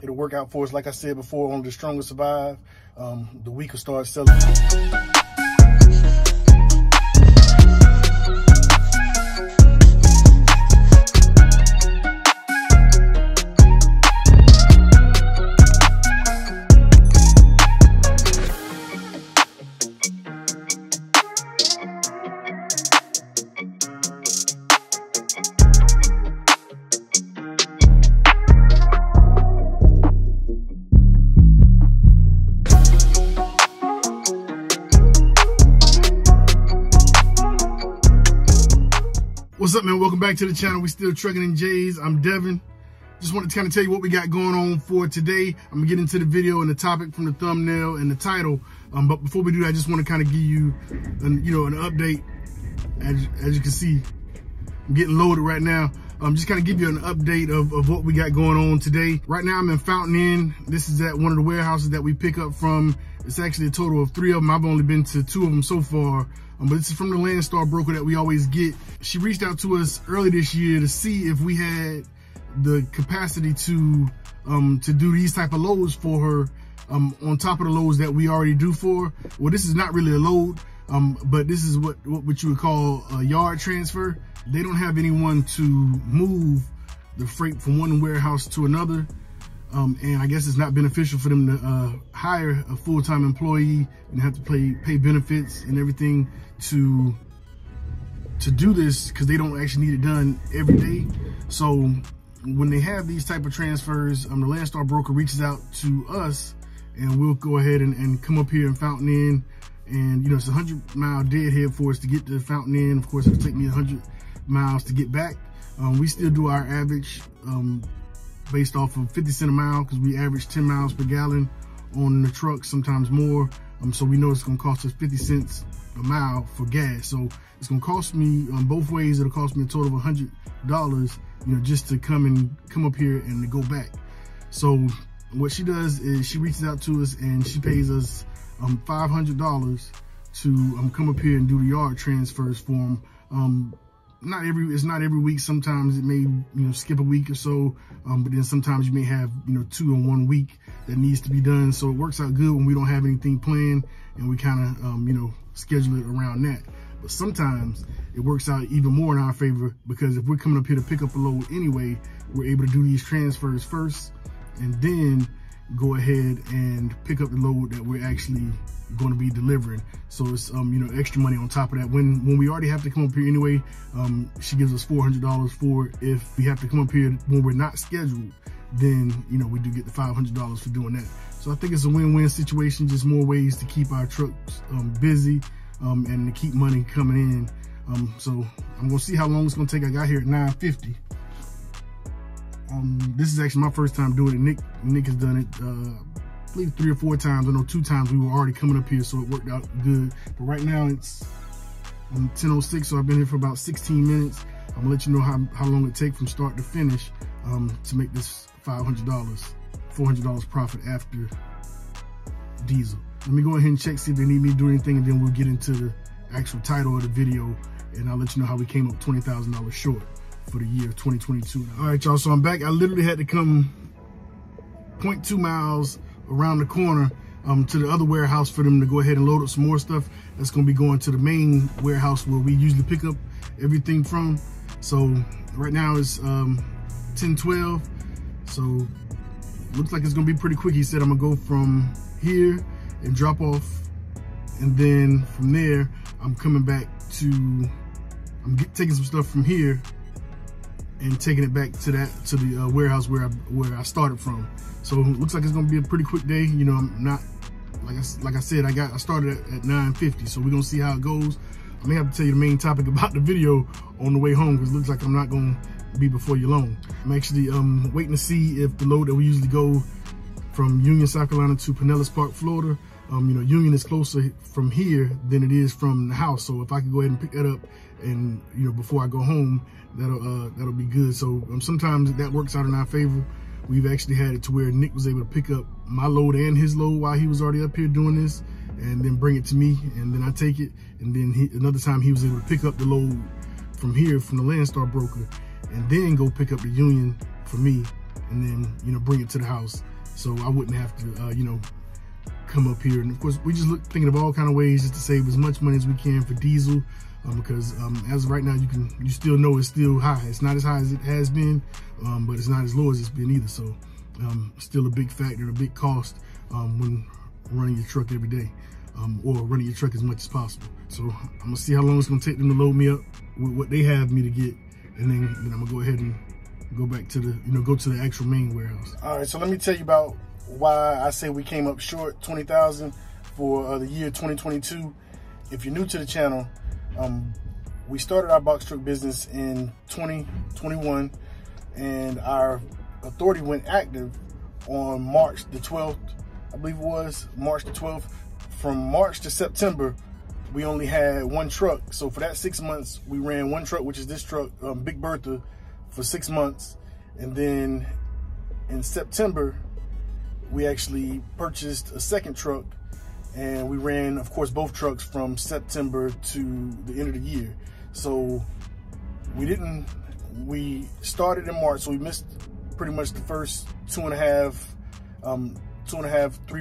it'll work out for us. Like I said before, only the strongest survive. The weak will start selling. What's up, man? Welcome back to the channel. We still trucking in J's. I'm Devin. Just wanted to kind of tell you what we got going on for today. I'm gonna get into the video and the topic from the thumbnail and the title. But before we do that, I just want to kind of give you, an update. As you can see, I'm getting loaded right now. Just kind of give you an update of what we got going on today. Right now, I'm in Fountain Inn. This is at one of the warehouses that we pick up from. It's actually a total of 3 of them. I've only been to 2 of them so far. But this is from the Landstar broker that we always get. She reached out to us early this year to see if we had the capacity to do these type of loads for her on top of the loads that we already do for her. Well, this is not really a load, but this is what you would call a yard transfer. They don't have anyone to move the freight from one warehouse to another. And I guess it's not beneficial for them to hire a full-time employee and have to pay benefits and everything to do this, because they don't actually need it done every day. So when they have these type of transfers, the Landstar broker reaches out to us, and we'll go ahead and come up here in Fountain Inn. And it's a 100-mile deadhead for us to get to Fountain Inn. Of course, it'll take me 100 miles to get back. We still do our average based off of 50 cents a mile, because we average 10 miles per gallon on the truck, sometimes more. So we know it's gonna cost us 50 cents a mile for gas. So it's gonna cost me, both ways, it'll cost me a total of $100, just to come up here and to go back. So what she does is she reaches out to us and she pays us $500 to come up here and do the yard transfers for them. It's not every week. Sometimes it may skip a week or so, but then sometimes you may have 2 in 1 week that needs to be done. So it works out good when we don't have anything planned and we kind of schedule it around that. But sometimes it works out even more in our favor, because if we're coming up here to pick up a load anyway, we're able to do these transfers first and then go ahead and pick up the load that we're actually going to be delivering. So it's extra money on top of that. When we already have to come up here anyway, she gives us $400 for it. If we have to come up here when we're not scheduled, then we do get the $500 for doing that. So I think it's a win-win situation, just more ways to keep our trucks busy and to keep money coming in. So I'm gonna see how long it's gonna take. I got here at 9:50. This is actually my first time doing it. Nick has done it, I believe 3 or 4 times. I know 2 times we were already coming up here, so it worked out good. But right now it's 10:06, so I've been here for about 16 minutes. I'm gonna let you know how long it takes from start to finish to make this $400 profit after diesel. Let me go ahead and check, see if they need me to do anything, and then we'll get into the actual title of the video, and I'll let you know how we came up $20,000 short for the year 2022. All right, y'all, so I'm back. I literally had to come 0.2 miles around the corner to the other warehouse for them to go ahead and load up some more stuff that's going to be going to the main warehouse where we usually pick up everything from. So right now it's 10:12, so looks like it's going to be pretty quick. He said I'm going to go from here and drop off, and then from there I'm coming back to, taking some stuff from here and taking it back to the warehouse where I started from. So it looks like it's gonna be a pretty quick day. I'm not, like I said, I started at 9:50, so we're gonna see how it goes. I may have to tell you the main topic about the video on the way home, because it looks like I'm not gonna be before you long. I'm actually waiting to see if the load that we usually go from Union, South Carolina to Pinellas Park, Florida, Union is closer from here than it is from the house. So if I could go ahead and pick that up and, before I go home, that'll be good. So sometimes that works out in our favor. We've actually had it to where Nick was able to pick up my load and his load while he was already up here doing this, and then bring it to me, and then I take it. And then another time he was able to pick up the load from here, from the Landstar broker, and then go pick up the Union for me, and then, bring it to the house. so I wouldn't have to, you know, come up here. And of course, we just thinking of all kind of ways just to save as much money as we can for diesel, because as of right now, you still know it's still high. It's not as high as it has been, but it's not as low as it's been either. So still a big factor, a big cost when running your truck every day, or running your truck as much as possible. So I'm gonna see how long it's gonna take them to load me up with what they have me to get, and then I'm gonna go ahead and go back to the, you know, go to the actual main warehouse. All right, so let me tell you about why I say we came up short $20,000 for the year 2022. If you're new to the channel, we started our box truck business in 2021, and our authority went active on March the 12th, I believe it was, March the 12th. From March to September, we only had one truck. So for that 6 months, we ran one truck, which is this truck, Big Bertha, for 6 months. And then in September, we actually purchased a second truck, and we ran, of course, both trucks from September to the end of the year. So we started in March, so we missed pretty much the first 3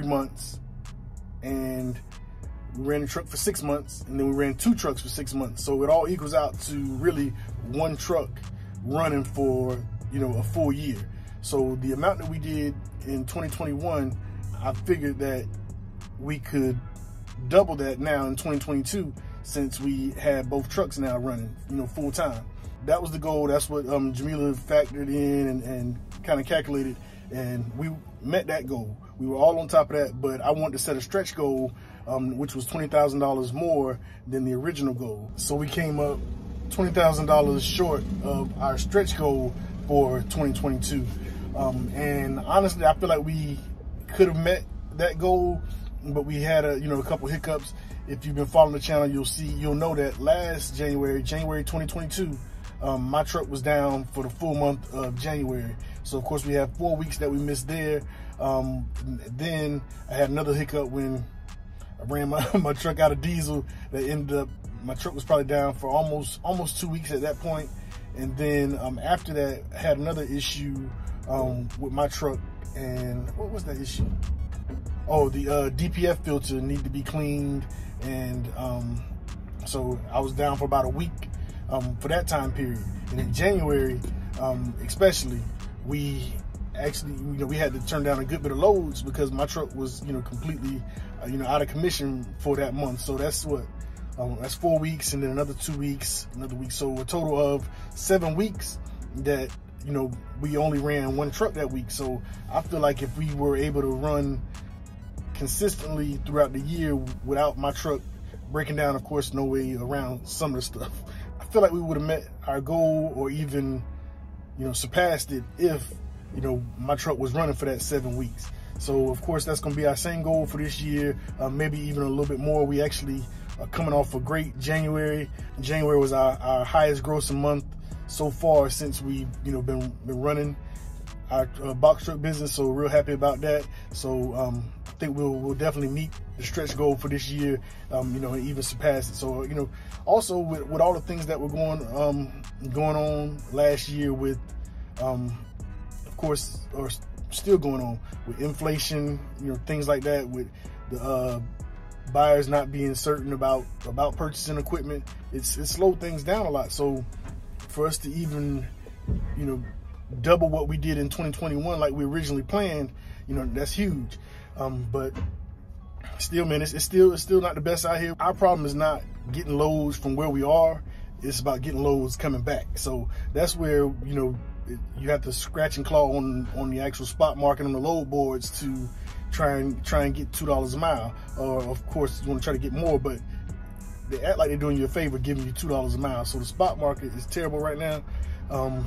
months, and we ran a truck for 6 months, and then we ran 2 trucks for 6 months. So it all equals out to really one truck running for, you know, a full year. So the amount that we did in 2021, I figured that we could double that now in 2022, since we had both trucks now running, you know, full time. That was the goal. That's what Jamila factored in and kind of calculated, and we met that goal. We were all on top of that, but I wanted to set a stretch goal, which was $20,000 more than the original goal. So we came up $20,000 short of our stretch goal for 2022. And honestly, I feel like we could have met that goal, but we had a couple hiccups. If you've been following the channel, you'll know that last January 2022, my truck was down for the full month of January. So of course we have 4 weeks that we missed there. Then I had another hiccup when I ran my truck out of diesel. That ended up, my truck was probably down for almost 2 weeks at that point. And then after that, I had another issue with my truck. And what was that issue? Oh, the DPF filter needed to be cleaned, and so I was down for about a week for that time period. And in January, especially, we actually, we had to turn down a good bit of loads because my truck was, completely, out of commission for that month. So that's what, that's 4 weeks, and then another 2 weeks, another week. So a total of 7 weeks that, we only ran one truck that week. So I feel like if we were able to run consistently throughout the year without my truck breaking down, of course, no way around some of the stuff, I feel like we would have met our goal, or even, surpassed it if, my truck was running for that 7 weeks. So of course, that's going to be our same goal for this year, maybe even a little bit more. We actually are coming off a great January. January was our highest grossing month so far since we've, been running our box truck business. So real happy about that. So I think we'll definitely meet the stretch goal for this year, and even surpass it. So, also with all the things that were going on last year with, of course, or still going on with inflation, things like that, with the buyers not being certain about purchasing equipment, it's slowed things down a lot. So for us to even, double what we did in 2021 like we originally planned, that's huge. But still, man, it's still not the best out here. Our problem is not getting loads from where we are. It's about getting loads coming back. So that's where, you have to scratch and claw on the actual spot market on the load boards to try and get $2 a mile. Or of course, you want to try to get more, but they act like they're doing you a favor, giving you $2 a mile. So the spot market is terrible right now.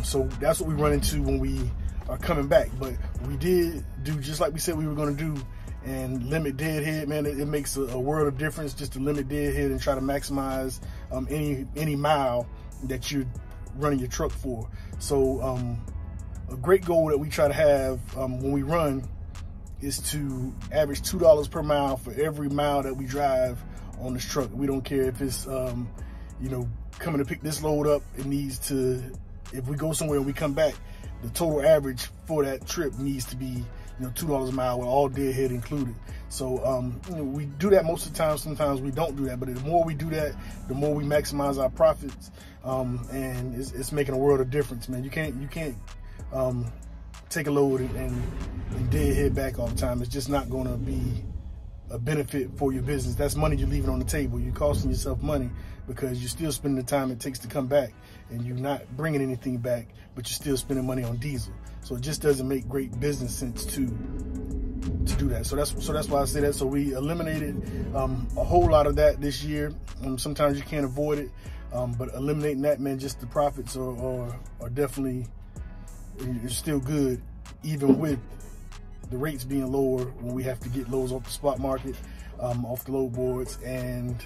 So that's what we run into when we are coming back. But we did do just like we said we were going to do, and limit deadhead, man. It makes a world of difference just to limit deadhead and try to maximize any mile that you're running your truck for. So a great goal that we try to have when we run is to average $2 per mile for every mile that we drive on this truck. We don't care if it's coming to pick this load up. It needs to, if we go somewhere and we come back, the total average for that trip needs to be $2 a mile with all deadhead included. So we do that most of the time. Sometimes we don't do that, but the more we do that, the more we maximize our profits, and it's making a world of difference, man. You can't take a load and deadhead back all the time. It's just not going to be a benefit for your business. That's money you're leaving on the table. You're costing yourself money because you're still spending the time it takes to come back, and you're not bringing anything back, but you're still spending money on diesel. So it just doesn't make great business sense to do that. So that's why I say that. So we eliminated a whole lot of that this year. Sometimes you can't avoid it, but eliminating that, man, just the profits are definitely, it's still good, even with the rates being lower when we have to get loads off the spot market, off the load boards, and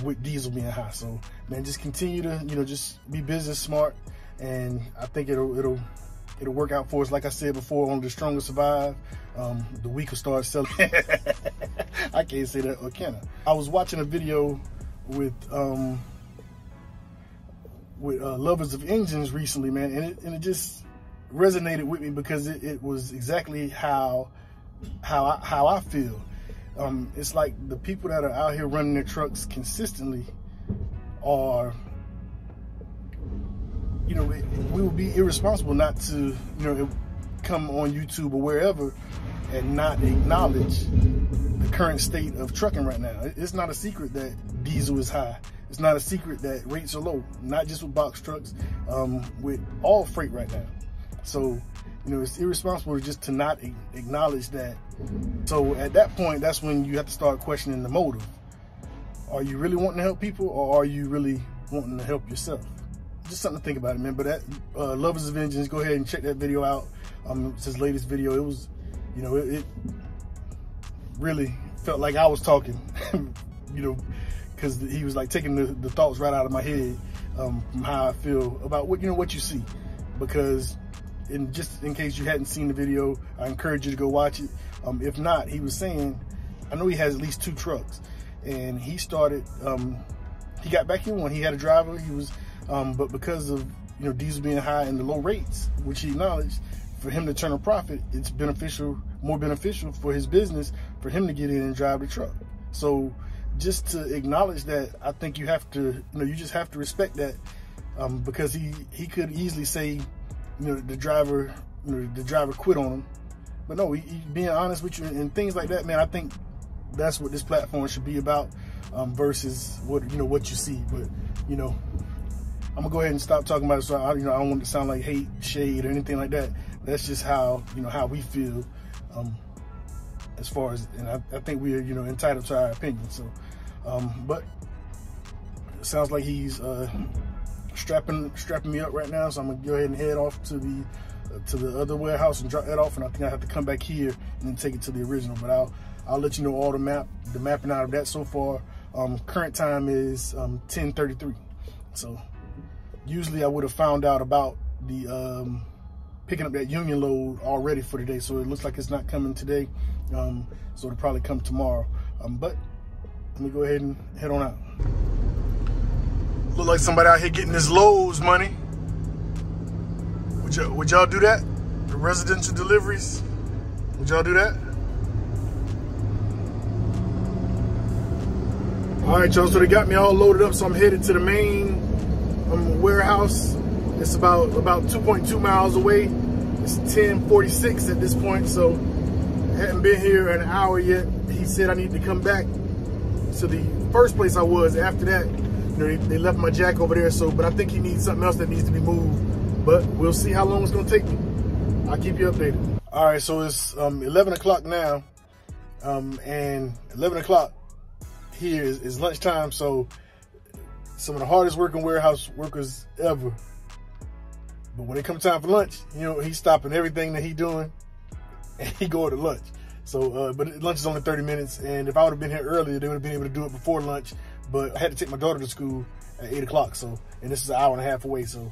with diesel being high. So, man, just continue to, just be business smart, and I think it'll work out for us. Like I said before, only the strong will survive. The weak will start selling. I can't say that, or can I? I was watching a video with lovers of engines recently, man, and it just resonated with me because it was exactly how I feel. It's like the people that are out here running their trucks consistently are, we would be irresponsible not to, come on YouTube or wherever and not acknowledge the current state of trucking right now. It's not a secret that diesel is high. It's not a secret that rates are low, not just with box trucks, with all freight right now. So, it's irresponsible just to not acknowledge that. So at that point, that's when you have to start questioning the motive. Are you really wanting to help people, or are you really wanting to help yourself? Just something to think about it, man. But that Lovers of Engines, go ahead and check that video out. It's his latest video. It was, it really felt like I was talking, because he was like taking the thoughts right out of my head, from how I feel about what you see. Because just in case you hadn't seen the video, I encourage you to go watch it. If not, he was saying, I know he has at least 2 trucks, and he started, he got back in one. He had a driver. He was, but because of diesel being high and the low rates, which he acknowledged, for him to turn a profit, it's more beneficial for his business for him to get in and drive the truck. So just to acknowledge that, I think you have to, you just have to respect that, because he could easily say, the driver quit on him, but no, he being honest with you and things like that, man. I think that's what this platform should be about, versus what you see. But I'm gonna go ahead and stop talking about it. So I don't want it to sound like hate, shade, or anything like that. That's just how how we feel, as far as, and I think we are entitled to our opinion. So, but it sounds like he's strapping me up right now, so I'm gonna go ahead and head off to the other warehouse and drop that off, and I think I have to come back here and then take it to the original. But I'll let you know all the mapping out of that so far. Current time is 10:33. So usually I would have found out about the picking up that union load already for today, so it looks like it's not coming today. So it'll probably come tomorrow. But let me go ahead and head on out. Look like somebody out here getting this Lowe's money. Would y'all do that? The residential deliveries? Would y'all do that? All right, y'all, so they got me all loaded up, so I'm headed to the main warehouse. It's about 2.2 miles away. It's 10:46 at this point, so I hadn't been here an hour yet. He said I need to come back to the first place I was. After that, they left my jack over there, but I think he needs something else that needs to be moved. But we'll see how long it's gonna take me. I'll keep you updated. All right, so it's 11 o'clock now, and 11 o'clock here is lunchtime, so some of the hardest working warehouse workers ever. But when it comes time for lunch, he's stopping everything that he's doing and he going to lunch. So, but lunch is only 30 minutes, and if I would have been here earlier, they would have been able to do it before lunch. But I had to take my daughter to school at 8 o'clock, so, and this is an hour and a half away, so,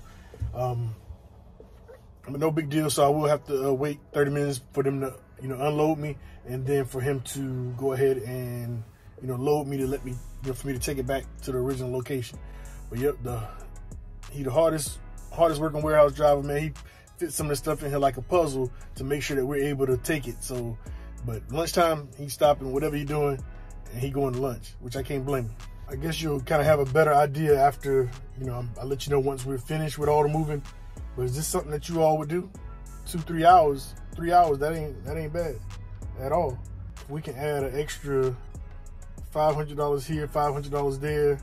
no big deal. So I will have to wait 30 minutes for them to, unload me, and then for him to go ahead and, load me to let me, for me to take it back to the original location. But yep, he the hardest working warehouse driver, man. He fit some of the stuff in here like a puzzle to make sure that we're able to take it. So, but lunchtime, he's stopping whatever he's doing and he going to lunch, which I can't blame him. I guess you'll kind of have a better idea after, you know, I'll let you know once we're finished with all the moving. But is this something that you all would do? 2-3 hours, 3 hours, that ain't bad at all. If we can add an extra $500 here, $500 there,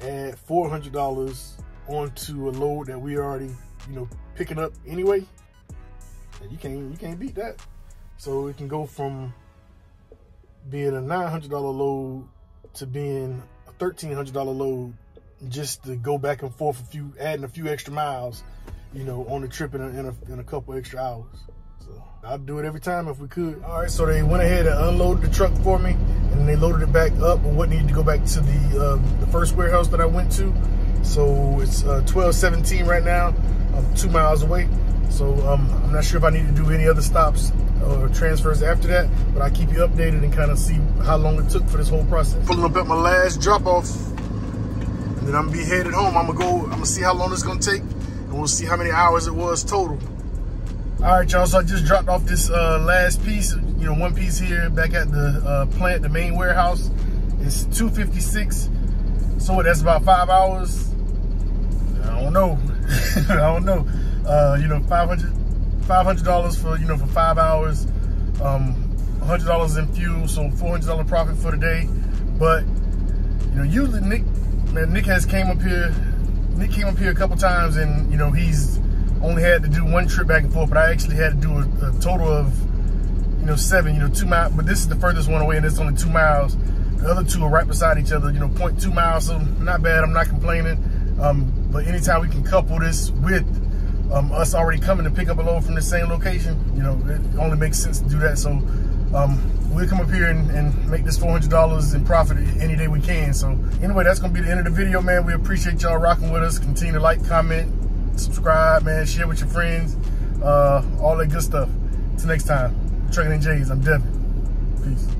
add $400 onto a load that we already, you know, picking up anyway, you can't beat that. So it can go from being a $900 load to being a $1,300 load, just to go back and forth adding a few extra miles, you know, on the trip in a couple extra hours. So I'd do it every time if we could. All right, so they went ahead and unloaded the truck for me, and they loaded it back up with what needed to go back to the first warehouse that I went to. So it's 12:17 right now. I'm 2 miles away. So I'm not sure if I need to do any other stops or transfers after that, but I'll keep you updated and kind of see how long it took for this whole process. Pulling up at my last drop off, and then I'm gonna be headed home. I'm gonna see how long it's gonna take, and we'll see how many hours it was total. All right, y'all, so I just dropped off this last piece, you know, one piece here back at the plant, the main warehouse. It's 2:56, so that's about 5 hours. I don't know. I don't know. You know, $500 for, you know, for 5 hours, $100 in fuel, so $400 profit for the day. But, you know, usually Nick came up here a couple times, and, you know, he's only had to do one trip back and forth, but I actually had to do a total of, you know, 7, you know, 2 miles, but this is the furthest one away, and it's only 2 miles. The other two are right beside each other, you know, 0.2 miles, so not bad, I'm not complaining. But anytime we can couple this with us already coming to pick up a load from the same location, you know, it only makes sense to do that. So we'll come up here and make this $400 in profit any day we can. So anyway, that's gonna be the end of the video, man. We appreciate y'all rocking with us. Continue to like, comment, subscribe, man, share with your friends, all that good stuff. Until next time, Trucking in J's, I'm Devin. Peace.